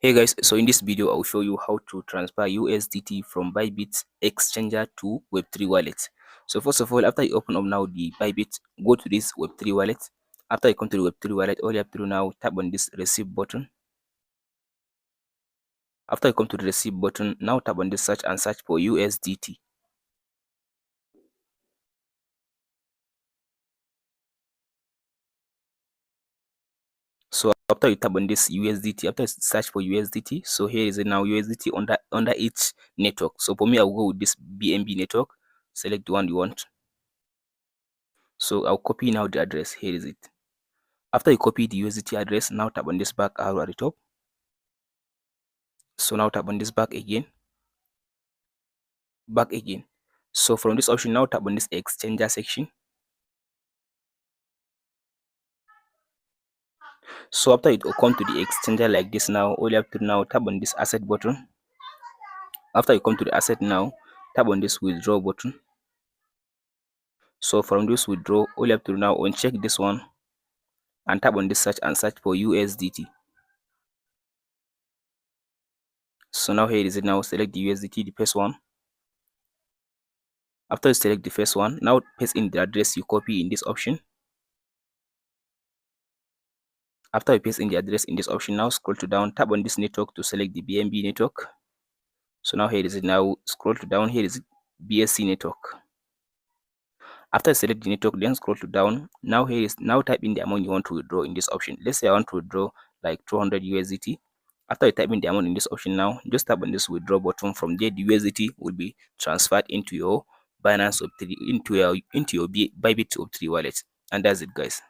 Hey guys, so in this video I'll show you how to transfer USDT from BYBIT exchanger to Web3 wallet. So first of all, after you open up now the BYBIT, go to this Web3 wallet. After you come to the Web3 wallet, all you have to do now, tap on this receive button. After you come to the receive button, now tap on this search and search for USDT. So after you tap on this USDT, after you search for USDT, so here is it now, USDT under each network. So for me, I'll go with this BNB network. Select the one you want. So I'll copy now the address. Here is it. After you copy the USDT address, now tap on this back arrow at the top. So now tap on this back again. So from this option, now tap on this exchanger section. So after it will come to the exchanger like this, now all you have to now tap on this asset button. After you come to the asset now, tap on this withdraw button. So from this withdraw, all you have to now uncheck this one and tap on this search and search for USDT. So now here is it. Now select the USDT, the first one. After you select the first one, now paste in the address you copy in this option. After you paste in the address in this option, now scroll to down, tap on this network to select the BNB network. So now here is it. Now scroll to down, here is BSC network. After you select the network, then scroll to down. Now here is, now type in the amount you want to withdraw in this option. Let's say I want to withdraw like 200 USDT. After you type in the amount in this option, now just tap on this withdraw button. From there, the USDT will be transferred into your Binance Web3, into your BYBIT Web3 wallet. And that's it, guys.